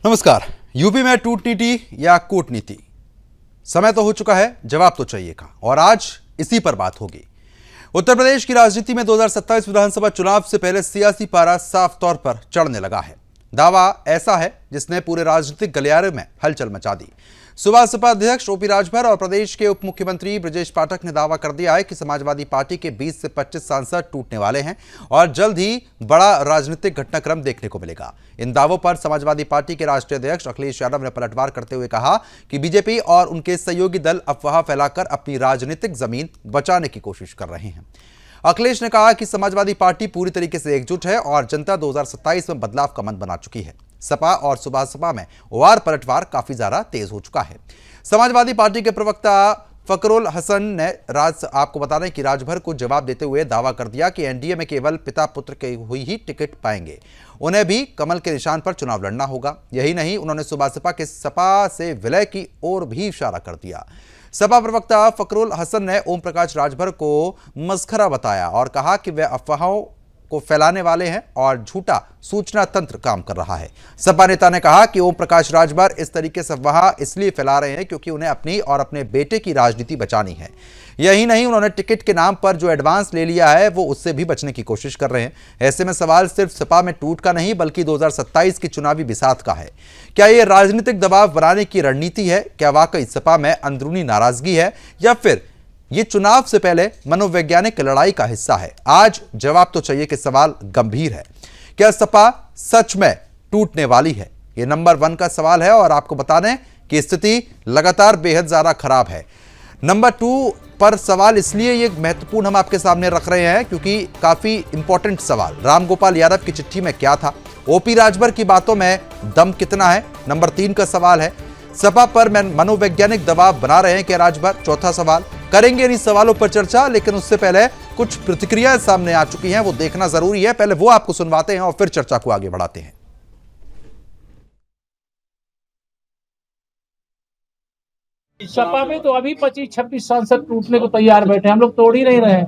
नमस्कार। यूपी में टूटनीति या कूटनीति, समय तो हो चुका है, जवाब तो चाहिए का, और आज इसी पर बात होगी। उत्तर प्रदेश की राजनीति में 2027 विधानसभा चुनाव से पहले सियासी पारा साफ तौर पर चढ़ने लगा है। दावा ऐसा है जिसने पूरे राजनीतिक गलियारे में हलचल मचा दी। सुबह सपा अध्यक्ष ओपी राजभर और प्रदेश के उप मुख्यमंत्री ब्रजेश पाठक ने दावा कर दिया है कि समाजवादी पार्टी के 20 से 25 सांसद टूटने वाले हैं और जल्द ही बड़ा राजनीतिक घटनाक्रम देखने को मिलेगा। इन दावों पर समाजवादी पार्टी के राष्ट्रीय अध्यक्ष अखिलेश यादव ने पलटवार करते हुए कहा कि बीजेपी और उनके सहयोगी दल अफवाह फैलाकर अपनी राजनीतिक जमीन बचाने की कोशिश कर रहे हैं। अखिलेश ने कहा कि समाजवादी पार्टी पूरी तरीके से एकजुट है और जनता 2027 में बदलाव का मन बना चुकी है। सपा और सुबह सपा में वार पलटवार काफी ज्यादा तेज हो चुका है। समाजवादी पार्टी के प्रवक्ता फकरुल हसन ने आपको बता दें कि राजभर को जवाब देते हुए दावा कर दिया कि एनडीए में केवल पिता पुत्र के हुई ही टिकट पाएंगे, उन्हें भी कमल के निशान पर चुनाव लड़ना होगा। यही नहीं, उन्होंने सुबह सपा के सपा से विलय की ओर भी इशारा कर दिया। सपा प्रवक्ता फकरुल हसन ने ओम प्रकाश राजभर को मस्खरा बताया और कहा कि वे अफवाहों को फैलाने वाले हैं और झूठा सूचना तंत्र काम कर रहा है। सपा नेता ने कहा कि ओम प्रकाश राजभर इस तरीके से अफवाह इसलिए फैला रहे हैं क्योंकि उन्हें अपनी और अपने बेटे की राजनीति बचानी है। यही नहीं, उन्होंने टिकट के नाम पर जो एडवांस ले लिया है वो उससे भी बचने की कोशिश कर रहे हैं। ऐसे में सवाल सिर्फ सपा में टूट का नहीं बल्कि 2027 की चुनावी बिसात का है। क्या ये राजनीतिक दबाव बनाने की रणनीति है? क्या वाकई सपा में अंदरूनी नाराजगी है या फिर ये चुनाव से पहले मनोवैज्ञानिक लड़ाई का हिस्सा है? आज जवाब तो चाहिए कि सवाल गंभीर है। क्या सपा सच में टूटने वाली है? ये नंबर 1 का सवाल है और आपको बता दें कि स्थिति लगातार बेहद ज्यादा खराब है। नंबर 2 पर सवाल इसलिए ये महत्वपूर्ण हम आपके सामने रख रहे हैं क्योंकि काफी इंपॉर्टेंट सवाल, रामगोपाल यादव की चिट्ठी में क्या था, ओपी राजभर की बातों में दम कितना है, नंबर 3 का सवाल है। सपा पर मनोवैज्ञानिक दबाव बना रहे हैं क्या राजभर, चौथा सवाल। करेंगे इन सवालों पर चर्चा, लेकिन उससे पहले कुछ प्रतिक्रियाएं सामने आ चुकी हैं, वो देखना जरूरी है। पहले वो आपको सुनवाते हैं और फिर चर्चा को आगे बढ़ाते हैं। सपा में तो अभी 25-26 सांसद टूटने को तैयार बैठे, हम लोग तोड़ ही नहीं रहे हैं।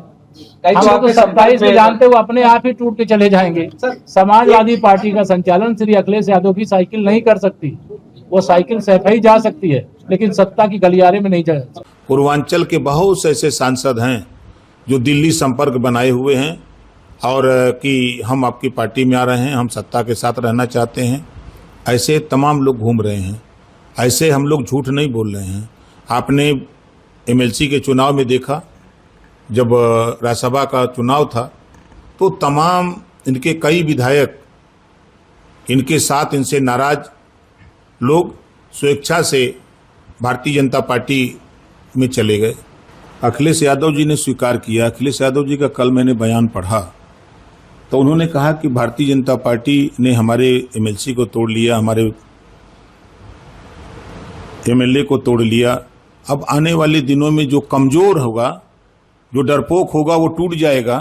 हम लोग तो 27 में जानते हुए अपने आप ही टूट के चले जाएंगे। समाजवादी पार्टी का संचालन श्री अखिलेश यादव की साइकिल नहीं कर सकती। वो साइकिल सफाई जा सकती है लेकिन सत्ता की गलियारे में नहीं जा सकती। पूर्वांचल के बहुत से ऐसे सांसद हैं जो दिल्ली संपर्क बनाए हुए हैं और कि हम आपकी पार्टी में आ रहे हैं, हम सत्ता के साथ रहना चाहते हैं, ऐसे तमाम लोग घूम रहे हैं। ऐसे हम लोग झूठ नहीं बोल रहे हैं। आपने एमएलसी के चुनाव में देखा, जब राज्यसभा का चुनाव था तो तमाम इनके कई विधायक इनके साथ इनसे नाराज लोग स्वेच्छा से भारतीय जनता पार्टी में चले गए। अखिलेश यादव जी ने स्वीकार किया। अखिलेश यादव जी का कल मैंने बयान पढ़ा तो उन्होंने कहा कि भारतीय जनता पार्टी ने हमारे एमएलसी को तोड़ लिया, हमारे एमएलए को तोड़ लिया। अब आने वाले दिनों में जो कमजोर होगा, जो डरपोक होगा वो टूट जाएगा।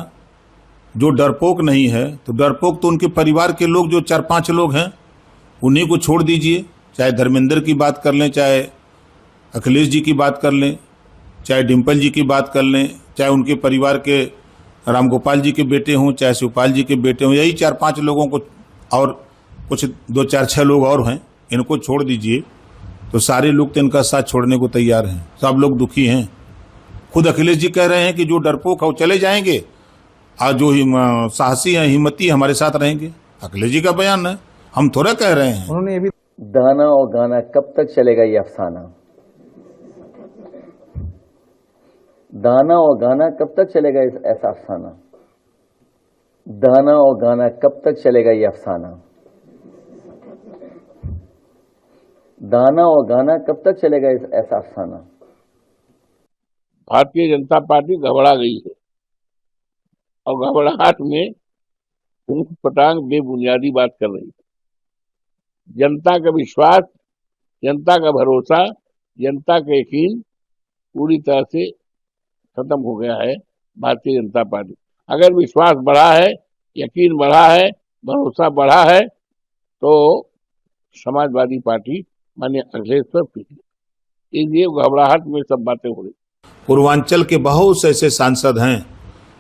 जो डरपोक नहीं है तो डरपोक तो उनके परिवार के लोग जो 4-5 लोग हैं उन्हीं को छोड़ दीजिए। चाहे धर्मेंद्र की बात कर लें, चाहे अखिलेश जी की बात कर लें, चाहे डिम्पल जी की बात कर लें, चाहे उनके परिवार के रामगोपाल जी के बेटे हों, चाहे शिवपाल जी के बेटे हों, यही 4-5 लोगों को और कुछ 2-4-6 लोग और हैं, इनको छोड़ दीजिए तो सारे लोग तो इनका साथ छोड़ने को तैयार हैं। सब लोग दुखी हैं। खुद अखिलेश जी कह रहे हैं कि जो डरपोक है वो चले जाएंगे और जो साहसी हैं, हिम्मती हमारे साथ रहेंगे। अखिलेश जी का बयान है, हम थोड़ा कह रहे हैं। उन्होंने ये भी दाना और गाना कब तक चलेगा ये अफसाना, दाना और गाना कब तक चलेगा ऐसा अफसाना, दाना और गाना कब तक चलेगा ये अफसाना, दाना और गाना कब तक चलेगा ऐसा अफसाना। भारतीय जनता पार्टी घबरा गई है और घबराहट में ऊंट पटांग बेबुनियादी बात कर रही है। जनता का विश्वास, जनता का भरोसा, जनता का यकीन पूरी तरह से खत्म हो गया है भारतीय जनता पार्टी। अगर विश्वास बढ़ा है, यकीन बढ़ा है, भरोसा बढ़ा है तो समाजवादी पार्टी माननीय अखिलेश पर पीछे, इसलिए घबराहट में सब बातें हो रही। पूर्वांचल के बहुत से ऐसे सांसद हैं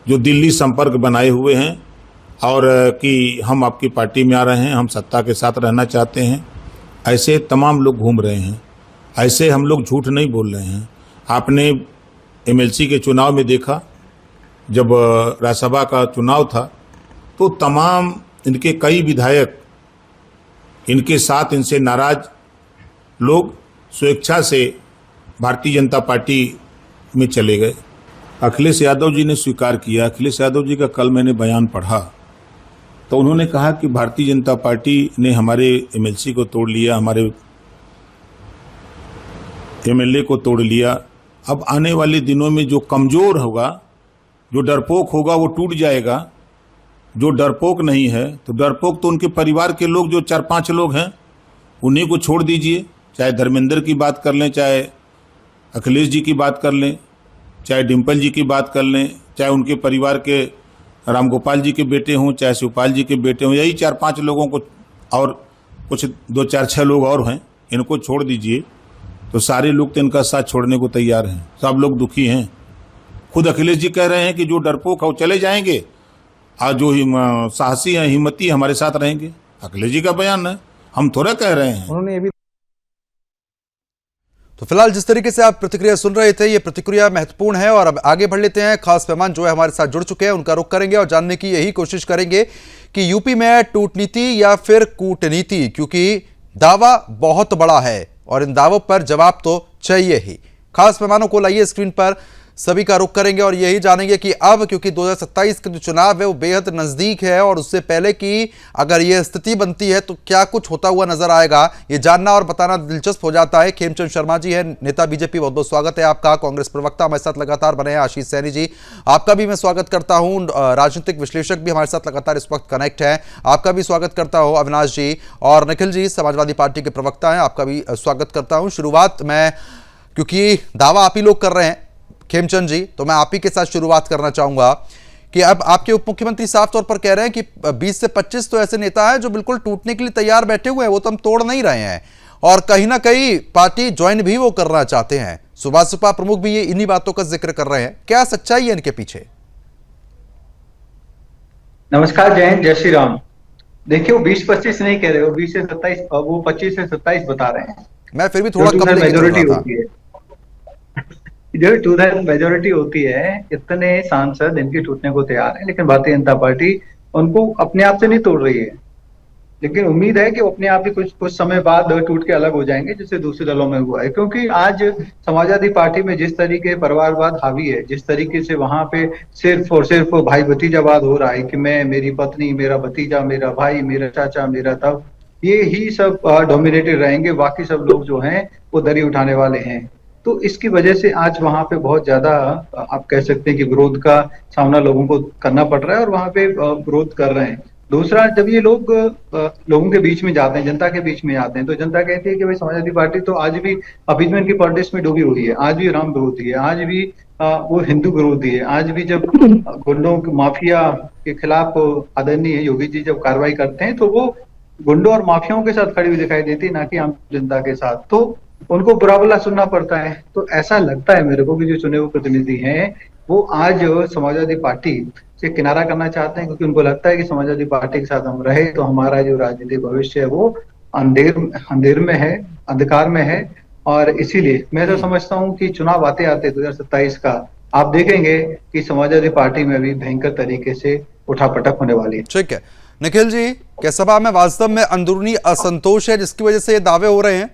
जो दिल्ली संपर्क बनाए हुए हैं और कि हम आपकी पार्टी में आ रहे हैं, हम सत्ता के साथ रहना चाहते हैं, ऐसे तमाम लोग घूम रहे हैं। ऐसे हम लोग झूठ नहीं बोल रहे हैं। आपने एमएलसी के चुनाव में देखा, जब राज्यसभा का चुनाव था तो तमाम इनके कई विधायक इनके साथ, इनसे नाराज लोग स्वेच्छा से भारतीय जनता पार्टी में चले गए। अखिलेश यादव जी ने स्वीकार किया। अखिलेश यादव जी का कल मैंने बयान पढ़ा तो उन्होंने कहा कि भारतीय जनता पार्टी ने हमारे एमएलसी को तोड़ लिया, हमारे एमएलए को तोड़ लिया। अब आने वाले दिनों में जो कमजोर होगा, जो डरपोक होगा, वो टूट जाएगा। जो डरपोक नहीं है, तो डरपोक तो उनके परिवार के लोग, जो 4-5 लोग हैं, उन्हीं को छोड़ दीजिए। चाहे धर्मेंद्र की बात कर लें, चाहे अखिलेश जी की बात कर लें, चाहे डिम्पल जी की बात कर लें, चाहे उनके परिवार के रामगोपाल जी के बेटे हों, चाहे शिवपाल जी के बेटे हों, यही 4-5 लोगों को, और कुछ 2-4-6 लोग और हैं, इनको छोड़ दीजिए तो सारे लोग तो इनका साथ छोड़ने को तैयार हैं। सब लोग दुखी हैं। खुद अखिलेश जी कह रहे हैं कि जो डरपोक है वो चले जाएंगे और जो साहसी हैं, हिम्मती हमारे साथ रहेंगे। अखिलेश जी का बयान है, हम थोड़ा कह रहे हैं। उन्होंने ये भी तो फिलहाल जिस तरीके से आप प्रतिक्रिया सुन रहे थे, ये प्रतिक्रिया महत्वपूर्ण है। और अब आगे बढ़ लेते हैं। खास मेहमान जो है हमारे साथ जुड़ चुके हैं, उनका रुख करेंगे और जानने की यही कोशिश करेंगे कि यूपी में टूटनीति या फिर कूटनीति, क्योंकि दावा बहुत बड़ा है और इन दावों पर जवाब तो चाहिए ही। खास मेहमानों को लाइए स्क्रीन पर, सभी का रुख करेंगे और यही जानेंगे कि अब क्योंकि 2027 का जो चुनाव है वो बेहद नजदीक है और उससे पहले की अगर ये स्थिति बनती है तो क्या कुछ होता हुआ नजर आएगा, ये जानना और बताना दिलचस्प हो जाता है। खेमचंद शर्मा जी है, नेता बीजेपी, बहुत बहुत स्वागत है आपका। कांग्रेस प्रवक्ता हमारे साथ लगातार बने हैं आशीष सैनी जी, आपका भी मैं स्वागत करता हूं। राजनीतिक विश्लेषक भी हमारे साथ लगातार इस वक्त कनेक्ट है, आपका भी स्वागत करता हूं। अविनाश जी और निखिल जी समाजवादी पार्टी के प्रवक्ता हैं, आपका भी स्वागत करता हूं। शुरुआत मैं, क्योंकि दावा आप ही लोग कर रहे हैं खेमचंद जी, तो मैं आप ही के साथ शुरुआत करना चाहूंगा कि अब आपके उप मुख्यमंत्री साफ तौर पर कह रहे हैं कि 20 से 25 तो ऐसे नेता हैं जो बिल्कुल टूटने के लिए तैयार बैठे हुए हैं, वो तो हम तोड़ नहीं रहे हैं और कहीं ना कहीं पार्टी ज्वाइन भी वो करना चाहते हैं। सुबह प्रमुख भी ये इन्हीं बातों का जिक्र कर रहे हैं। क्या सच्चाई है इनके पीछे? नमस्कार, जय हिंद, जय श्री राम। देखिए, वो 20-25 नहीं कह रहे, वो 20 से 27, वो 25 से 27 बता रहे हैं। मैं फिर भी थोड़ा कम लेके चल रहा था। जो 2/3 मेजोरिटी होती है, इतने सांसद इनकी टूटने को तैयार है, लेकिन भारतीय जनता पार्टी उनको अपने आप से नहीं तोड़ रही है। लेकिन उम्मीद है कि वो अपने आप ही कुछ समय बाद टूट के अलग हो जाएंगे, जिससे दूसरे दलों में हुआ है। क्योंकि आज समाजवादी पार्टी में जिस तरीके परिवारवाद हावी है, जिस तरीके से वहां पे सिर्फ और सिर्फ भाई भतीजावाद हो रहा है कि मैं, मेरी पत्नी, मेरा भतीजा, मेरा भाई, मेरा चाचा, मेरा तब, ये ही सब डोमिनेटेड रहेंगे। बाकी सब लोग जो हैं वो दरी उठाने वाले हैं। तो इसकी वजह से आज वहां पे बहुत ज्यादा आप कह सकते हैं कि विरोध का सामना लोगों को करना पड़ रहा है और वहां पे विरोध कर रहे हैं। दूसरा, जब ये लोग लोगों के बीच में जाते हैं, जनता के बीच में आते हैं, तो जनता कहती है कि भाई समाजवादी पार्टी तो आज भी अभिजमेंट की पॉलिटिक्स में डूबी हुई है, आज भी राम विरोधी है, आज भी वो हिंदू विरोधी है। आज भी जब गुंडों माफिया के खिलाफ आदरणीय योगी जी जब कार्रवाई करते हैं तो वो गुंडों और माफियाओं के साथ खड़ी हुई दिखाई देती है, ना कि आम जनता के साथ। तो उनको बुरा भला सुनना पड़ता है। तो ऐसा लगता है मेरे को कि जो चुने हुए प्रतिनिधि हैं वो आज समाजवादी पार्टी से किनारा करना चाहते हैं, क्योंकि उनको लगता है कि समाजवादी पार्टी के साथ हम रहे तो हमारा जो राजनीतिक भविष्य है वो अंधेर में है, अंधकार में है। और इसीलिए मैं तो समझता हूँ कि चुनाव आते आते 2027 का आप देखेंगे कि समाजवादी पार्टी में भी भयंकर तरीके से उठापटक होने वाली है। ठीक है निखिल जी, क्या सभा में वास्तव में अंदरूनी असंतोष है जिसकी वजह से ये दावे हो रहे हैं?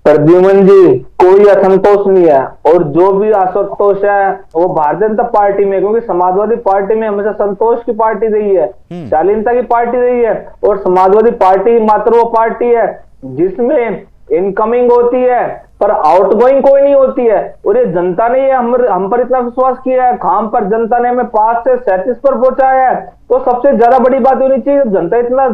प्रद्युमन जी, कोई असंतोष नहीं है और जो भी असंतोष है वो भारतीय जनता पार्टी में, क्योंकि समाजवादी पार्टी में हमेशा संतोष की पार्टी रही है, शालीनता की पार्टी रही है। और समाजवादी पार्टी मात्र वो पार्टी है जिसमें इनकमिंग होती है पर आउटगोइंग कोई नहीं होती है। और ये जनता ने ये हम पर इतना विश्वास किया है, खाम पर जनता ने हमें 5 से 37 पर पहुंचाया है। तो सबसे ज्यादा बड़ी बात होनी चाहिए, जनता इतना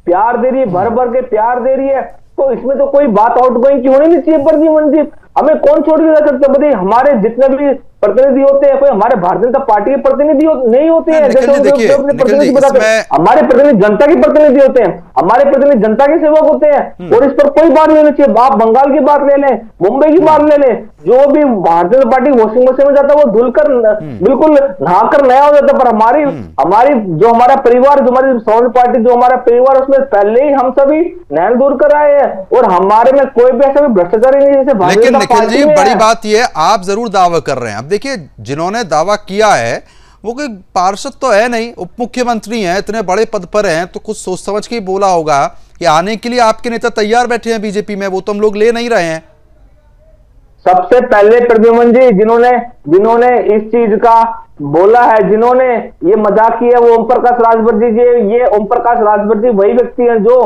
प्यार दे रही है, भर भर के प्यार दे रही है, तो इसमें तो कोई बात आउटगोइंग की होनी नहीं चाहिए प्रद्युमन जी। हमें कौन छोड़ के जा सकता है? बताइए, हमारे जितने भी प्रतिनिधि होते हैं कोई हमारे भारतीय जनता पार्टी के प्रतिनिधि नहीं होते हैं। जैसे अपने प्रतिनिधि बताते हैं, हमारे प्रतिनिधि जनता के प्रतिनिधि होते हैं, हमारे प्रतिनिधि जनता के सेवक होते हैं, और इस पर कोई बात नहीं होनी चाहिए। आप बंगाल की बात ले लें, मुंबई की बात ले लें, जो भी Bharatiya Janata party washing machine में जाता है वो धुलकर बिल्कुल नहाकर नया हो जाता है। पर हमारी जो हमारा परिवार, जो हमारी समाजवादी पार्टी, जो हमारा परिवार, उसमें पहले ही हम सभी नैन दूर कर आए हैं, और हमारे में कोई भी ऐसा भी भ्रष्टाचार नहीं है जैसे। लेकिन निखिल जी, बड़ी बात यह आप जरूर दावा कर रहे हैं। अब देखिए, जिन्होंने दावा किया है वो कोई पार्षद तो है नहीं, उप मुख्यमंत्री हैं, इतने बड़े पद पर हैं, तो कुछ सोच समझ के ही बोला होगा कि आने के लिए आपके नेता तैयार बैठे हैं बीजेपी में, वो तो हम लोग ले नहीं रहे हैं। सबसे पहले प्रद्युमन जी जिन्होंने इस चीज का बोला है, जिन्होंने ये मजाक किया, वो ओम प्रकाश राजभर जी। ये ओम प्रकाश राजभर जी वही व्यक्ति हैं जो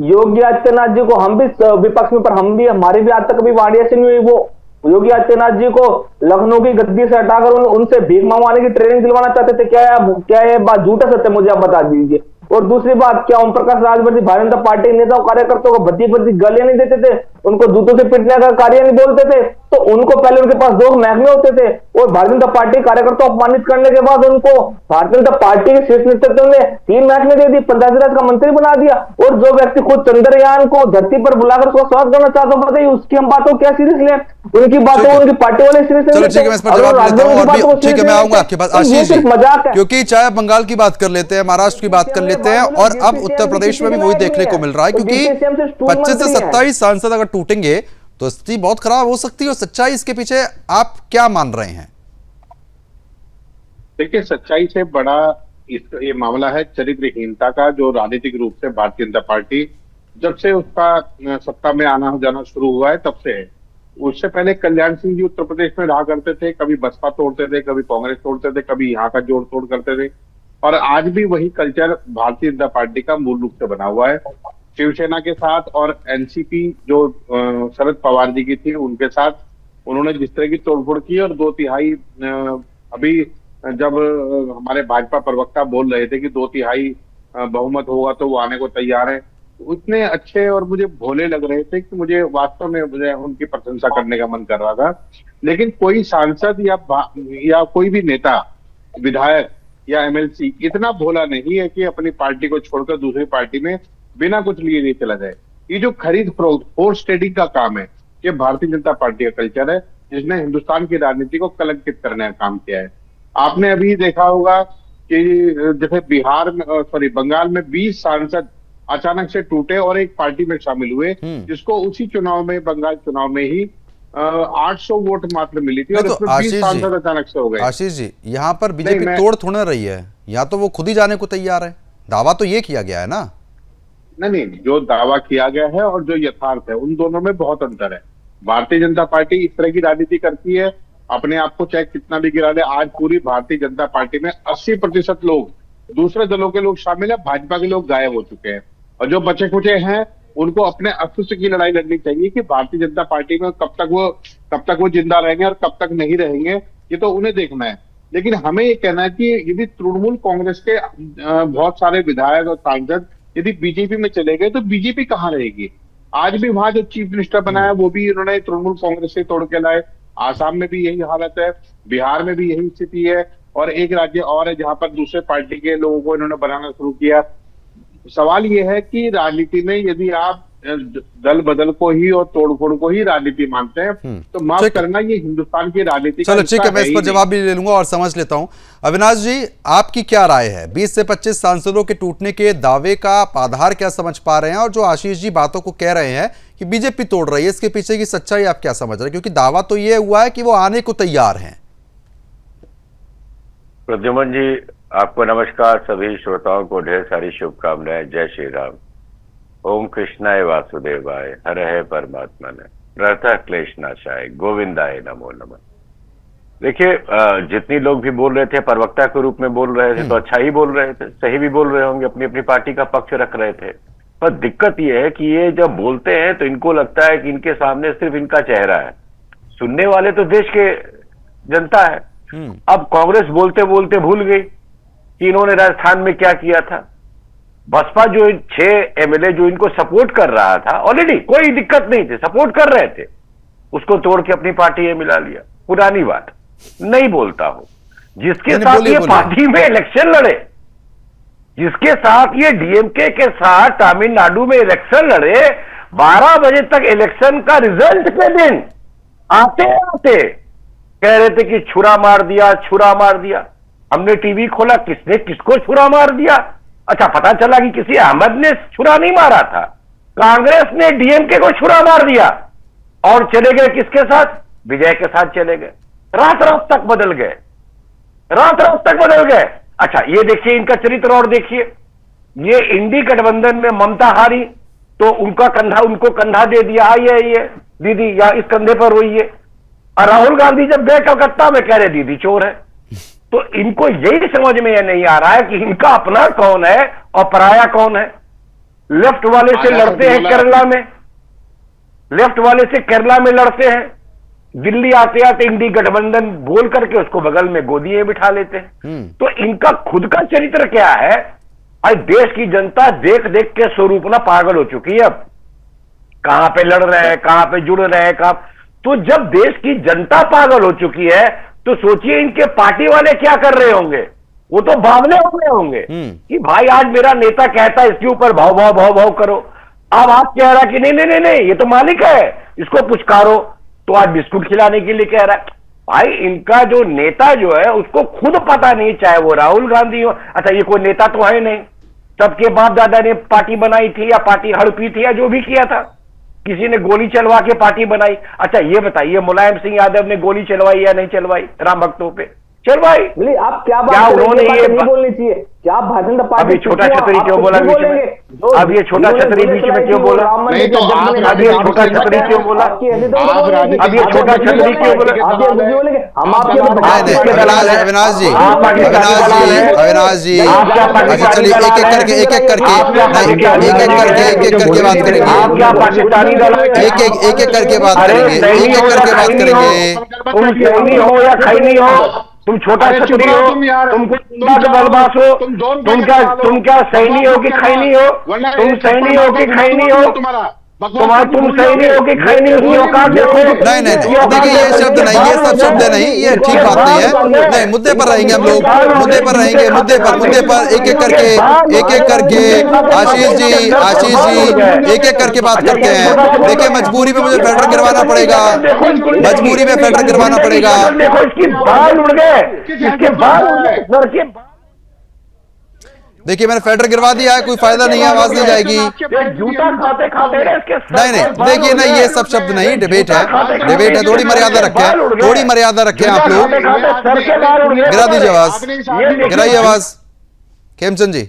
योगी आदित्यनाथ जी को, हम भी विपक्ष में, पर हम भी, हमारी भी आज तक कभी वाडिया से नहीं हुई, वो योगी आदित्यनाथ जी को लखनऊ की गद्दी से हटाकर उनसे भीख मंगवाने की ट्रेनिंग दिलवाना चाहते थे। क्या ये बात झूठा सत्य, मुझे आप बता दीजिए। और दूसरी बात, क्या ओम प्रकाश राजभर जी भारतीय जनता पार्टी नेताओं कार्यकर्ताओं को भद्दी गालियां नहीं देते थे, उनको जूतों से पीटने का कार्य नहीं बोलते थे? तो उनको पहले उनके पास 2 महकमे होते थे, और भारतीय जनता पार्टी कार्यकर्ता अपमानित करने के बाद उनको भारतीय जनता पार्टी के शीर्ष नेतृत्व ने 3 महकमे दे दिए, पंचायती राज का मंत्री बना दिया। और जो व्यक्ति खुद चंद्रयान को धरती पर बुलाकर उसका स्वागत करना चाहता हूं, बताइए उसकी हम बातों क्या सीरियस लें? उनकी बातों, उनकी पार्टी वाले सीरियस चलो ठीक है, मैं इस पर जवाब देता हूं, और भी ठीक है, मैं आऊंगा आपके पास आशीष जी, क्योंकि चाहे बंगाल की बात कर लेते हैं, महाराष्ट्र की बात कर लेते हैं, और अब उत्तर प्रदेश में भी वही देखने को मिल रहा है, क्योंकि 25 से 27 सांसद अगर टूटेंगे तो स्थिति बहुत खराब हो सकती है। और सच्चाई इसके पीछे आप क्या मान रहे हैं? देखिए, सच्चाई से बड़ा ये मामला है चरित्रहीनता का, जो राजनीतिक रूप से भारतीय जनता पार्टी जब से उसका सत्ता में आना जाना शुरू हुआ है तब से है। उससे पहले कल्याण सिंह जी उत्तर प्रदेश में रहा करते थे, कभी बसपा तोड़ते थे, कभी कांग्रेस तोड़ते थे, कभी यहाँ का जोड़ तोड़ करते थे, और आज भी वही कल्चर भारतीय जनता पार्टी का मूल रूप से बना हुआ है। शिवसेना के साथ और एनसीपी जो शरद पवार जी की थी उनके साथ उन्होंने जिस तरह की तोड़फोड़ की, और 2/3 अभी जब हमारे भाजपा प्रवक्ता बोल रहे थे कि 2/3 बहुमत होगा तो वो आने को तैयार है, उतने अच्छे और मुझे भोले लग रहे थे कि मुझे वास्तव में मुझे उनकी प्रशंसा करने का मन कर रहा था। लेकिन कोई सांसद या कोई भी नेता, विधायक या एमएलसी इतना भोला नहीं है कि अपनी पार्टी को छोड़कर दूसरी पार्टी में बिना कुछ लिए नहीं चला जाए। ये जो खरीद फोर्स ट्रेडिंग का काम है, ये भारतीय जनता पार्टी का कल्चर है, जिसने हिंदुस्तान की राजनीति को कलंकित करने का काम किया है। आपने अभी देखा होगा कि जैसे बंगाल में 20 सांसद अचानक से टूटे और एक पार्टी में शामिल हुए, जिसको उसी चुनाव में, बंगाल चुनाव में ही 800 वोट मात्र मिली थी, और तो उसमें 20 सांसद अचानक से हो गए। आशीष जी, यहाँ पर बीजेपी तोड़ थोड़ा रही है, या तो वो खुद ही जाने को तैयार है, दावा तो ये किया गया है ना। नहीं, जो दावा किया गया है और जो यथार्थ है उन दोनों में बहुत अंतर है। भारतीय जनता पार्टी इस तरह की राजनीति करती है, अपने आप को चाहे कितना भी गिरा ले। आज पूरी भारतीय जनता पार्टी में 80% लोग दूसरे दलों के लोग शामिल है, भाजपा के लोग गायब हो चुके हैं, और जो बचे खुचे हैं उनको अपने अस्तित्व की लड़ाई लड़नी चाहिए कि भारतीय जनता पार्टी में कब तक वो जिंदा रहेंगे और कब तक नहीं रहेंगे, ये तो उन्हें देखना है। लेकिन हमें ये कहना है कि यदि तृणमूल कांग्रेस के बहुत सारे विधायक और सांसद यदि बीजेपी में चले गए तो बीजेपी कहाँ रहेगी? आज भी वहां जो चीफ मिनिस्टर बना है वो भी इन्होंने तृणमूल कांग्रेस से तोड़ के लाए। आसाम में भी यही हालत है, बिहार में भी यही स्थिति है, और एक राज्य और है जहां पर दूसरे पार्टी के लोगों को इन्होंने बनाना शुरू किया। सवाल ये है कि राजनीति में यदि आप दल बदल को ही और तोड़फोड़ को ही राजनीति मानते हैं तो माफ करना, ये हिंदुस्तान की राजनीति का चलो ठीक है, मैं इस पर जवाब भी ले लूंगा और समझ लेता हूं। अविनाश जी, आपकी क्या राय है? 20 से 25 सांसदों के टूटने के दावे का आप आधार क्या समझ पा रहे हैं, और जो आशीष जी बातों को कह रहे हैं कि बीजेपी तोड़ रही है, इसके पीछे की सच्चाई आप क्या समझ रहे हैं? क्योंकि दावा तो ये हुआ है कि वो आने को तैयार हैं। प्रद्युमन जी, आपको नमस्कार, सभी श्रोताओं को ढेर सारी शुभकामनाएं। जय श्री राम। ओम कृष्णाय वासुदेवाय, हर है परमात्मा ने, प्रतः क्लेश नाशाय, गोविंदाय नमो नमः। देखिए, जितनी लोग भी बोल रहे थे प्रवक्ता के रूप में बोल रहे थे तो अच्छा ही बोल रहे थे, सही भी बोल रहे होंगे, अपनी अपनी पार्टी का पक्ष रख रहे थे। पर दिक्कत यह है कि ये जब बोलते हैं तो इनको लगता है कि इनके सामने सिर्फ इनका चेहरा है, सुनने वाले तो देश के जनता है। अब कांग्रेस बोलते बोलते भूल गई कि इन्होंने राजस्थान में क्या किया था। बसपा जो 6 एमएलए जो इनको सपोर्ट कर रहा था, ऑलरेडी कोई दिक्कत नहीं थी, सपोर्ट कर रहे थे, उसको तोड़ के अपनी पार्टी में मिला लिया। पुरानी बात नहीं बोलता हूं। जिसके नहीं, साथ बोलिए, ये बोलिए। पार्टी में इलेक्शन लड़े, जिसके साथ ये डीएमके के साथ तमिलनाडु में इलेक्शन लड़े, 12 बजे तक इलेक्शन का रिजल्ट के दिन आते आते कह रहे थे कि छुरा मार दिया, छुरा मार दिया। हमने टीवी खोला, किसने किसको छुरा मार दिया? अच्छा, पता चला कि किसी अहमद ने छुरा नहीं मारा था, कांग्रेस ने डीएमके को छुरा मार दिया और चले गए किसके साथ? विजय के साथ चले गए। रात रात तक बदल गए, रात रात तक बदल गए। अच्छा, ये देखिए इनका चरित्र और देखिए। ये इंडी गठबंधन में ममता हारी तो उनका कंधा, उनको कंधा दे दिया, आइए दीदी या इस कंधे पर रोइए। और राहुल गांधी जब गए कलकत्ता में कह रहे दीदी चोर है। तो इनको यही समझ में यह नहीं आ रहा है कि इनका अपना कौन है और पराया कौन है। लेफ्ट वाले से लड़ते हैं केरला में, लेफ्ट वाले से केरला में लड़ते हैं, दिल्ली आते आते इंडी गठबंधन बोल करके उसको बगल में गोदी में बिठा लेते हैं। तो इनका खुद का चरित्र क्या है? आज देश की जनता देख देख के स्वरूप ना पागल हो चुकी है। अब कहां पे लड़ रहे हैं, कहां पे जुड़ रहे हैं, कहां। तो जब देश की जनता पागल हो चुकी है तो सोचिए इनके पार्टी वाले क्या कर रहे होंगे। वो तो भावने हो गए होंगे कि भाई आज मेरा नेता कहता है इसके ऊपर भाव भाव भाव भाव करो। अब आप कह रहा कि नहीं नहीं नहीं नहीं, ये तो मालिक है, इसको पुचकारो, तो आज बिस्कुट खिलाने के लिए कह रहा है। भाई इनका जो नेता जो है उसको खुद पता नहीं, चाहे वो राहुल गांधी हो। अच्छा, ये कोई नेता तो है नहीं, सबके बाप दादा ने पार्टी बनाई थी या पार्टी हड़पी थी या जो भी किया था, किसी ने गोली चलवा के पार्टी बनाई। अच्छा, ये बताइए मुलायम सिंह यादव ने गोली चलवाई या नहीं चलवाई राम भक्तों पे? चलवाई। आप क्या क्या उन्होंने ये नहीं बोलनी चाहिए? क्या आप भारतीय जनता पार्टी अभी छोटा छतरी क्यों बोला बीच में? अब ये छोटा छतरी बीच में क्यों बोला? नहीं तो आप अब ये छोटा छतरी क्यों बोला? अब ये छोटा छतरी क्यों बोला? हम आपके अविनाश जी, अविनाश जी, अच्छा चलिए एक एक करके बात करेंगे, आप क्या पाकिस्तानी दल एक एक करके बात करेंगे, एक एक करके बात करेंगे। तुम सैनी हो या खैनी हो, तुम छोटा छतरी हो, तुम बलबास हो, तुम क्या सैनी हो कि खैनी हो? तुम सैनी हो कि खैनी हो? तुम सैनी हो कि खैनी हो? औकात देखो। नहीं नहीं नहीं, देखिए ये शब्द नहीं, ये सब शब्द नहीं, ये ठीक बात नहीं है। नहीं, मुद्दे पर रहेंगे हम लोग, मुद्दे पर रहेंगे, मुद्दे पर एक एक करके आशीष जी एक एक करके बात करते हैं। देखिए मजबूरी में मुझे फेडरल गिरवाना पड़ेगा, मजबूरी में फेडरल गिरवाना पड़ेगा। देखो इसकी बाल उड़ गए, इसके बाल उड़ गए सर के। देखिए मैंने फेडरल गिरवा दिया है, कोई फायदा नहीं है, आवाज नहीं जाएगी। जूता खाते खाते नहीं नहीं, देखिए ना ये सब शब्द नहीं, डिबेट है, डिबेट है, थोड़ी मर्यादा रखें, थोड़ी मर्यादा रखें आप लोग। गिरा दीजिए आवाज, गिराइए आवाज। खेमचंद जी,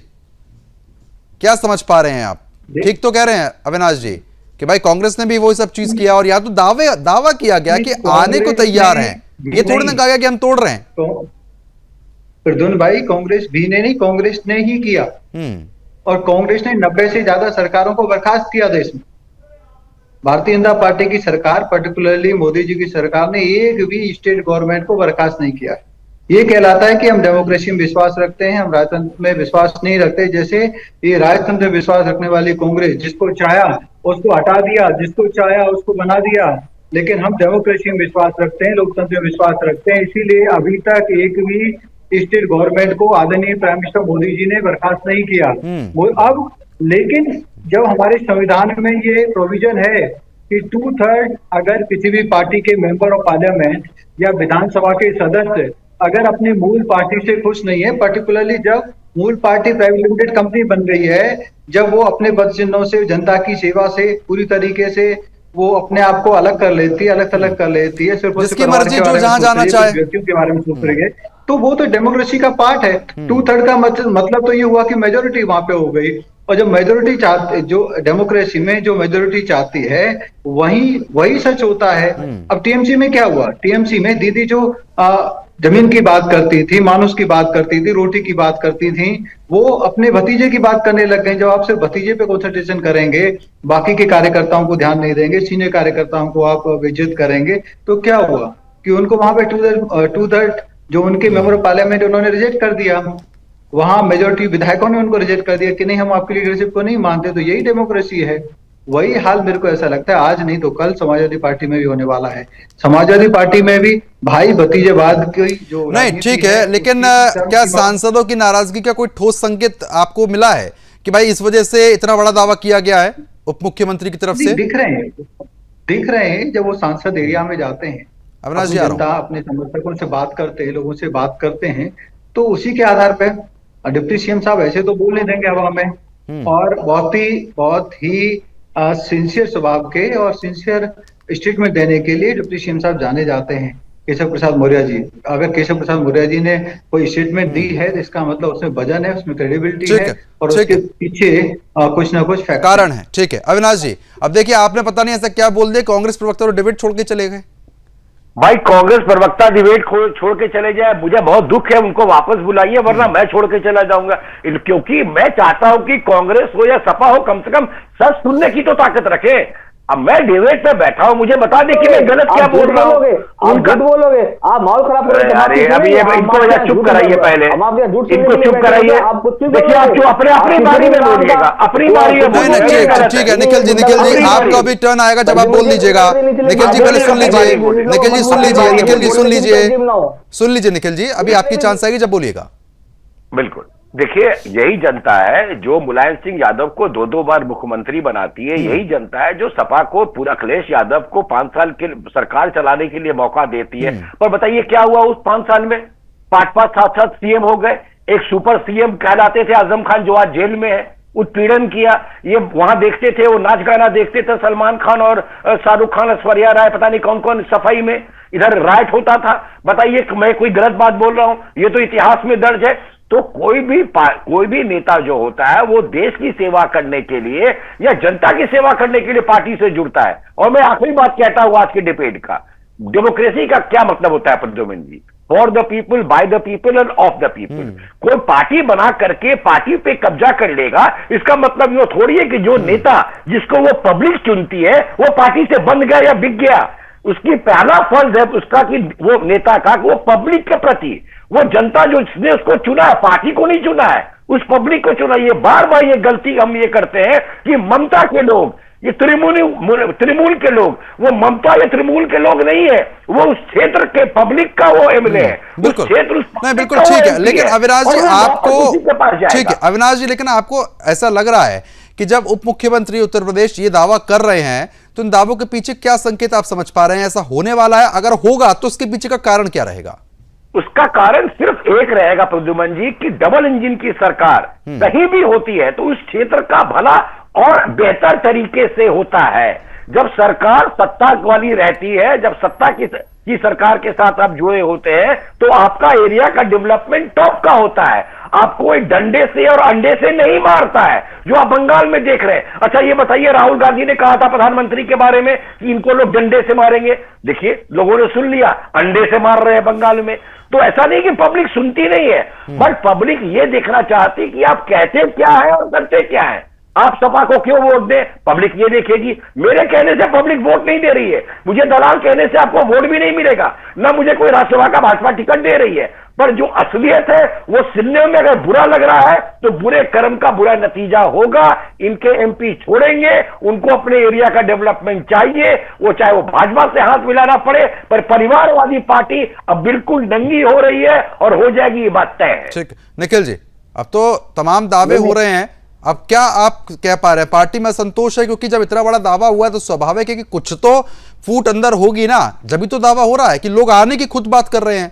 क्या समझ पा रहे हैं आप? ठीक तो कह रहे हैं अविनाश जी कि भाई कांग्रेस ने भी वो सब चीज किया और या तो दावा किया गया कि आने को तैयार हैं, ये थोड़ी ना कहा गया कि हम तोड़ रहे हैं। प्रद्युम्न भाई, कांग्रेस भी ने नहीं, कांग्रेस ने ही किया। और कांग्रेस ने 90 से ज्यादा सरकारों को बर्खास्त किया देश में। भारतीय जनता पार्टी की सरकार, पर्टिकुलरली मोदी जी की सरकार ने एक भी स्टेट गवर्नमेंट को बर्खास्त नहीं किया। ये कहलाता है कि हम डेमोक्रेसी में विश्वास रखते हैं, हम राजतंत्र में विश्वास नहीं रखते। जैसे ये राजतंत्र में विश्वास रखने वाली कांग्रेस, जिसको चाहा उसको हटा दिया, जिसको चाहा उसको बना दिया। लेकिन हम डेमोक्रेसी में विश्वास रखते हैं, लोकतंत्र में विश्वास रखते हैं। इसीलिए अभी तक एक भी स्टेट गवर्नमेंट को आदरणीय प्राइम मिनिस्टर मोदी जी ने बर्खास्त नहीं किया। अब लेकिन जब हमारे संविधान में ये प्रोविजन है कि 2/3 अगर किसी भी पार्टी के मेंबर ऑफ पार्लियामेंट या विधानसभा के सदस्य अगर अपनी मूल पार्टी से खुश नहीं है, पर्टिकुलरली जब मूल पार्टी प्राइवेट लिमिटेड कंपनी बन गई है, जब वो अपने पद चिन्हों से जनता की सेवा से पूरी तरीके से वो अपने आप को अलग कर लेती है, अलग थलग कर लेती है, सिर्फ जिसकी मर्जी जो जहां जाना चाहे, व्यक्तियों के बारे में सोच रही है, तो वो तो डेमोक्रेसी का पार्ट है। 2/3 का मतलब तो ये हुआ कि मेजोरिटी वहां पे हो गई। और जब मेजोरिटी चाहती, जो डेमोक्रेसी में जो मेजोरिटी चाहती है वही सच होता है। अब टीएमसी में क्या हुआ? टीएमसी में दीदी जो जमीन की बात करती थी, मानुष की बात करती थी, रोटी की बात करती थी, वो अपने भतीजे की बात करने लग गए। जब आप सिर्फ भतीजे पे कंसंट्रेशन करेंगे, बाकी के कार्यकर्ताओं को ध्यान नहीं देंगे, सीनियर कार्यकर्ताओं को आप बेइज्जत करेंगे, तो क्या हुआ कि उनको वहां पे 2/3 जो उनके मेंबर ऑफ पार्लियामेंट उन्होंने रिजेक्ट कर दिया। वहां मेजोरिटी विधायकों ने उनको रिजेक्ट कर दिया कि नहीं, हम आपकी लीडरशिप को नहीं मानते। तो यही डेमोक्रेसी है। वही हाल मेरे को ऐसा लगता है आज नहीं तो कल समाजवादी पार्टी में भी होने वाला है। समाजवादी पार्टी में भी भाई भतीजेवाद की जो नहीं राजनीति ठीक है, लेकिन उसकी क्या सीमा- सांसदों की नाराजगी का कोई ठोस संकेत आपको मिला है कि भाई इस वजह से इतना बड़ा दावा किया गया है उप मुख्यमंत्री की तरफ से? दिख रहे हैं जब वो सांसद एरिया में जाते हैं, अविनाश जी अपनी आ रहा हूं। जनता अपने समर्थकों से बात करते हैं, लोगों से बात करते हैं, तो उसी के आधार पे डिप्टी सीएम साहब ऐसे तो बोल नहीं देंगे हवा में। और बहुत ही सिंसियर स्वभाव के और सिंसियर स्टेटमेंट देने के लिए डिप्टी सीएम साहब जाने जाते हैं केशव प्रसाद मौर्य जी। अगर केशव प्रसाद मौर्य जी ने कोई स्टेटमेंट दी है तो इसका मतलब उसमें वजन है, उसमें क्रेडिबिलिटी ठीक है है, और ठीक उसके है। पीछे कुछ ना कुछ फैक्ट कारण है। ठीक है अविनाश जी, अब देखिए आपने पता नहीं ऐसा क्या बोल दिया, कांग्रेस प्रवक्ता तो डिबेट छोड़ के चले गए। भाई कांग्रेस प्रवक्ता डिबेट छोड़ के चले जाए, मुझे बहुत दुख है, उनको वापस बुलाइए वरना मैं छोड़ के चला जाऊंगा। क्योंकि मैं चाहता हूं कि कांग्रेस हो या सपा हो कम से कम सच सुनने की तो ताकत रखे। अब मैं डिबेट पे बैठा हूं, मुझे बता दे कि मैं गलत क्या बोल रहा हूं। आप झूठ बोलोगे, आप माहौल खराब करोगे। अरे अभी ये इनको वजह चुप कराइए, पहले इनको चुप कराइए। देखिए आप जो अपनी बारी में बोलिएगा, अपनी बारी में नहीं नहीं ठीक है निखिल जी आपका भी टर्न आएगा जब आप बोल लीजिएगा। निखिल जी पहले सुन लीजिए, निखिल जी सुन लीजिए, निखिल जी सुन लीजिए, सुन लीजिए निखिल जी, अभी आपकी चांस आएगी जब बोलिएगा। बिल्कुल, देखिए यही जनता है जो मुलायम सिंह यादव को 2-2 बार मुख्यमंत्री बनाती है, यही जनता है जो सपा को पूरा अखिलेश यादव को 5 साल के सरकार चलाने के लिए मौका देती है। पर बताइए क्या हुआ उस 5 साल में? 5-5 7-7 सीएम हो गए। एक सुपर सीएम कहलाते थे आजम खान जो आज जेल में है, उत्पीड़न किया। ये वहां देखते थे, वो नाच गाना देखते थे, सलमान खान और शाहरुख खान, ऐश्वर्या राय, पता नहीं कौन कौन सफाई में, इधर राइट होता था। बताइए मैं कोई गलत बात बोल रहा हूं? ये तो इतिहास में दर्ज है। तो कोई भी नेता जो होता है वो देश की सेवा करने के लिए या जनता की सेवा करने के लिए पार्टी से जुड़ता है। और मैं आखिरी बात कहता हूं आज के डिबेट का, डेमोक्रेसी का क्या मतलब होता है Pradyuman ji? For the people, by the people and of the people. कोई पार्टी बना करके पार्टी पे कब्जा कर लेगा, इसका मतलब ये थोड़ी है कि जो नेता जिसको वो पब्लिक चुनती है वो पार्टी से बंध गया या बिक गया। उसकी पहला फर्ज है उसका कि वो नेता का वो पब्लिक के प्रति, वो जनता जो जिसने उसको चुना है, पार्टी को नहीं चुना है, उस पब्लिक को चुना। ये बार बार ये गलती हम ये करते हैं कि ममता के लोग, ये तृणमूल के लोग, वो ममता या तृणमूल के लोग नहीं है, वो उस क्षेत्र के पब्लिक का वो एमएलए है। बिल्कुल क्षेत्र नहीं बिल्कुल ठीक है, लेकिन अविनाश जी आपको ठीक है अविनाश जी, लेकिन आपको ऐसा लग रहा है कि जब उप मुख्यमंत्री उत्तर प्रदेश ये दावा कर रहे हैं तो इन दावों के पीछे क्या संकेत आप समझ पा रहे हैं? ऐसा होने वाला है? अगर होगा तो उसके पीछे का कारण क्या रहेगा? उसका कारण सिर्फ एक रहेगा प्रद्युमन जी कि डबल इंजन की सरकार कहीं भी होती है तो उस क्षेत्र का भला और बेहतर तरीके से होता है। जब सरकार सत्ता वाली रहती है, जब सत्ता की सरकार के साथ आप जुड़े होते हैं तो आपका एरिया का डेवलपमेंट टॉप का होता है। आपको एक डंडे से और अंडे से नहीं मारता है जो आप बंगाल में देख रहे हैं। अच्छा ये बताइए, राहुल गांधी ने कहा था प्रधानमंत्री के बारे में कि इनको लोग डंडे से मारेंगे। देखिए लोगों ने सुन लिया, अंडे से मार रहे हैं बंगाल में। तो ऐसा नहीं कि पब्लिक सुनती नहीं है, बट पब्लिक ये देखना चाहती कि आप कहते क्या है और करते क्या है। आप सपा को क्यों वोट दें, पब्लिक ये देखेगी। मेरे कहने से पब्लिक वोट नहीं दे रही है, मुझे दलाल कहने से आपको वोट भी नहीं मिलेगा, ना मुझे कोई राज्यसभा का भाजपा टिकट दे रही है। पर जो असलियत है वो सुनने में अगर बुरा लग रहा है तो बुरे कर्म का बुरा नतीजा होगा। इनके एमपी छोड़ेंगे, उनको अपने एरिया का डेवलपमेंट चाहिए, वो चाहे वो भाजपा से हाथ मिलाना पड़े। पर परिवारवादी पार्टी अब बिल्कुल नंगी हो रही है और हो जाएगी, ये बात तय है। ठीक निखिल जी, अब तो तमाम दावे हो रहे हैं, अब क्या आप कह पा रहे हैं? पार्टी में संतोष है? क्योंकि जब इतना बड़ा दावा हुआ है तो स्वाभाविक है कि कुछ तो फूट अंदर होगी ना, जब तो दावा हो रहा है कि लोग आने की खुद बात कर रहे हैं।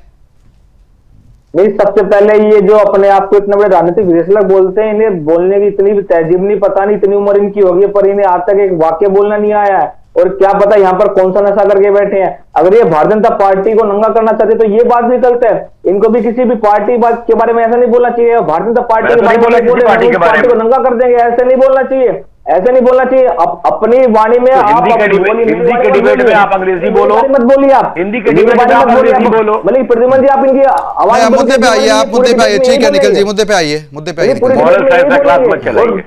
नहीं, सबसे पहले ये जो अपने आप को इतने बड़े राजनीतिक विश्लेषक बोलते हैं, इन्हें बोलने की इतनी भी तहजीब नहीं, पता नहीं इतनी उम्र इनकी होगी पर इन्हें आज तक एक वाक्य बोलना नहीं आया है। और क्या पता यहाँ पर कौन सा नशा करके बैठे हैं। अगर ये भारतीय जनता पार्टी को नंगा करना चाहते तो ये बात भी गलत है। इनको भी किसी भी पार्टी के बारे में ऐसा नहीं बोलना चाहिए। भारतीय जनता पार्टी के पार्टी को नंगा कर देंगे, ऐसे नहीं बोलना चाहिए, ऐसे नहीं बोलना चाहिए। अपनी वाणी में आप हिंदी के डिबेट में आप अंग्रेजी बोलो, मत बोलिए। आप हिंदी के डिबेट में आप अंग्रेजी बोलो। मतलब प्रद्युमन जी आप इनकी आवाज मुद्दे पे आइए, आप मुद्दे पे आइए। ठीक है निखिल जी, मुद्दे पे आइए, मुद्दे पे आइए। मॉरल साइंस का क्लास मत चलाइए।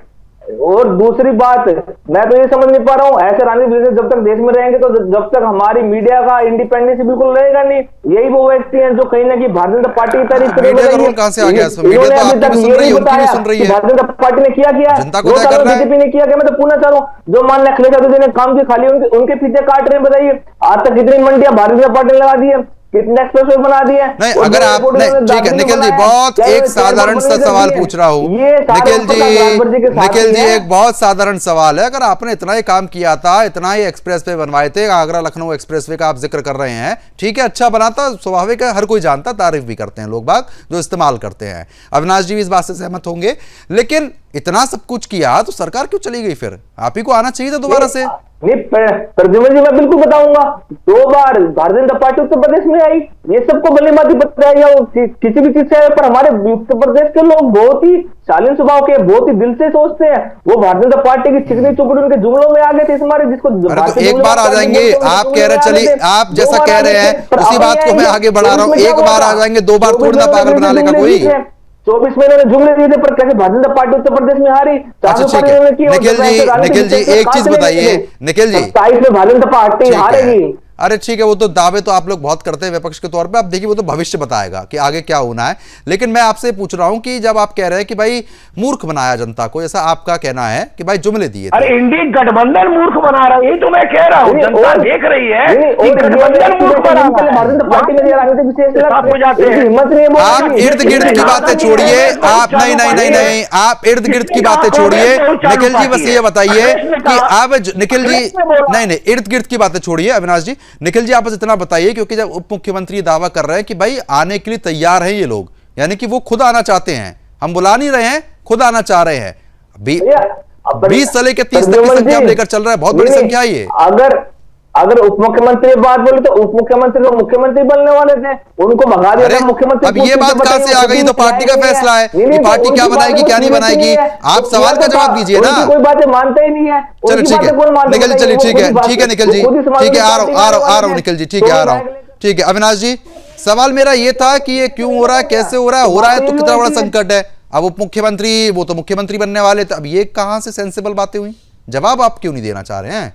और दूसरी बात, मैं तो ये समझ नहीं पा रहा हूँ, ऐसे राजनीतिक जब तक देश में रहेंगे तो जब तक हमारी मीडिया का इंडिपेंडेंस बिल्कुल रहेगा नहीं। यही वो व्यक्ति हैं जो कहीं ना कहीं भारतीय जनता पार्टी की तारीफ मीडिया का रोल कहां से आ गया इसमें? मीडिया तो आपकी भी सुन रही है, उनकी भी सुन रही है। भारतीय जनता पार्टी ने किया जनता को क्या करना है? बीजेपी ने किया। मैं तो पूछना चाह रहा हूँ, जो मान अखिलेश यादव ने काम की खाली उनके पीछे काट रहे हैं, बताइए आज तक कितनी मंडियां भारतीय जनता पार्टी ने लगा दी है, कितने एक्सप्रेसवे बना दिए। नहीं, अगर आपने, ठीक है निखिल जी, बहुत एक साधारण सा सवाल पूछ रहा हूँ निखिल जी, एक बहुत साधारण सवाल है। अगर आपने इतना ही काम किया था, इतना ही एक्सप्रेसवे बनवाए थे, आगरा लखनऊ एक्सप्रेसवे का आप जिक्र कर रहे हैं, ठीक है, अच्छा बना था, स्वाभाविक है, हर कोई जानता, तारीफ भी करते हैं लोग बाग जो इस्तेमाल करते हैं। अविनाश जी भी इस बात से सहमत होंगे, लेकिन इतना सब कुछ किया तो सरकार क्यों चली गई? फिर आप ही को आना चाहिए था दोबारा से। नहीं प्रद्युमन जी, मैं बिल्कुल बताऊंगा, 2 बार भारतीय जनता पार्टी उत्तर प्रदेश में आई, ये सबको बल्लेबाजी बताया किसी भी चीज से, पर हमारे उत्तर प्रदेश के लोग बहुत ही शालीन स्वभाव के, बहुत ही दिल से सोचते हैं। वो भारतीय जनता पार्टी की चिकनी चुपड़ी उनके जुमलों में आ गए थे हमारे, जिसको तो एक बार आ जाएंगे, आप कह रहे, चलिए आप जैसा कह रहे हैं उसी बात को मैं आगे बढ़ा रहा हूँ। एक बार आ जाएंगे, 2 बार थोड़ी ना पागल बना लेगा कोई। 24 में इन्होंने जुमले दिए थे, पर कैसे भारतीय जनता पार्टी उत्तर प्रदेश में हारी। अच्छा ठीक है निखिल जी एक चीज बताइए, निखिल जी 27 में भारतीय जनता पार्टी हारेगी। अरे ठीक है, वो तो दावे तो आप लोग बहुत करते हैं विपक्ष के तौर पे, अब देखिए वो तो भविष्य बताएगा कि आगे क्या होना है। लेकिन मैं आपसे पूछ रहा हूं कि जब आप कह रहे हैं कि भाई मूर्ख बनाया जनता को, ऐसा आपका कहना है कि भाई जुमले दिए, अरे इंडी गठबंधन मूर्ख बना रहा है, यही तो मैं कह रहा हूं, जनता देख रही है कि गठबंधन मूर्ख बना रहा है। आप इर्द गिर्द की बातें छोड़िए, आप नहीं, आप इर्द गिर्द की बातें छोड़िए निखिल जी, बस ये बताइए कि आप निखिल जी नहीं इर्द गिर्द की बातें छोड़िए। अविनाश जी, निखिल जी आप बस इतना बताइए, क्योंकि जब उप मुख्यमंत्री दावा कर रहे हैं कि भाई आने के लिए तैयार हैं ये लोग, यानी कि वो खुद आना चाहते हैं, हम बुला नहीं रहे हैं, खुद आना चाह रहे हैं। 20 से लेकर 30 तक की संख्या लेकर चल रहा है, बहुत बड़ी संख्या है ये। अगर उप मुख्यमंत्री बात बोले तो उप मुख्यमंत्री तो मुख्यमंत्री बनने वाले थे, उनको भगा दिया मुख्यमंत्री। अब ये बात कहां से आ गई? तो पार्टी का फैसला है कि पार्टी क्या बनाएगी क्या नहीं बनाएगी, आप सवाल का जवाब दीजिए ना। कोई बातें मानते ही नहीं है। चलो ठीक है निखिल जी, चलिए ठीक है निखिल जी, ठीक है आ रहा हूं निखिल जी, ठीक है आ रहा हूं, ठीक है। अविनाश जी, सवाल मेरा ये था कि ये क्यों हो रहा है, कैसे हो रहा है तो कितना बड़ा संकट है। अब उप मुख्यमंत्री, वो तो मुख्यमंत्री बनने वाले थे, अब ये कहां से सेंसिबल बातें हुई? जवाब आप क्यों नहीं देना चाह रहे हैं?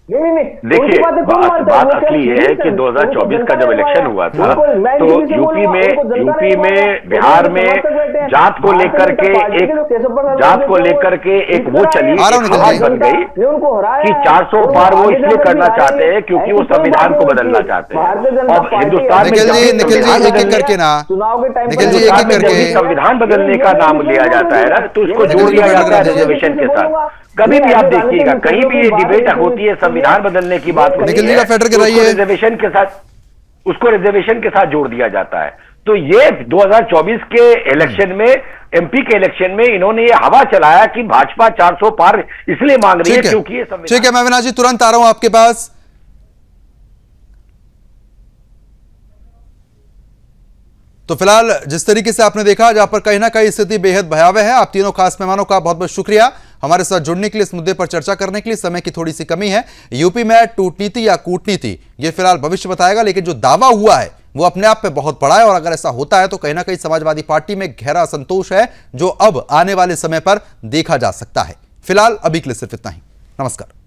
देखिए बात असली ये है कि 2024 का जब इलेक्शन हुआ था तो यूपी में बिहार में जात को लेकर के एक वो चली आवाज बन गई कि 400 पार वो इसलिए करना चाहते हैं क्योंकि वो संविधान को बदलना चाहते हैं। और हिंदुस्तान में निखिल जी एक एक करके ना, निखिल जी एक एक करके संविधान बदलने का नाम लिया जाता है ना, तो उसको जोड़ दिया जाता है रिजर्वेशन के साथ। कभी भी आप देखिएगा, कहीं भी ये डिबेट होती है संविधान बदलने की बात होती है, उसको रिजर्वेशन के साथ जोड़ दिया जाता है। तो ये 2024 के इलेक्शन में, एमपी के इलेक्शन में इन्होंने ये हवा चलाया कि भाजपा 400 पार इसलिए मांग रही है क्योंकि ये संविधान। ठीक है, मैं अविनाश जी तुरंत आ रहा हूं आपके पास। तो फिलहाल जिस तरीके से आपने देखा, जहां पर कहीं ना कहीं स्थिति बेहद भयावह है, आप तीनों खास मेहमानों का बहुत बहुत शुक्रिया हमारे साथ जुड़ने के लिए, इस मुद्दे पर चर्चा करने के लिए। समय की थोड़ी सी कमी है, यूपी में टूटनीति या कूटनीति ये फिलहाल भविष्य बताएगा, लेकिन जो दावा हुआ है वो अपने आप में बहुत बड़ा है, और अगर ऐसा होता है तो कहीं ना कहीं समाजवादी पार्टी में गहरा असंतोष है, जो अब आने वाले समय पर देखा जा सकता है। फिलहाल अभी के लिए सिर्फ इतना ही। नमस्कार।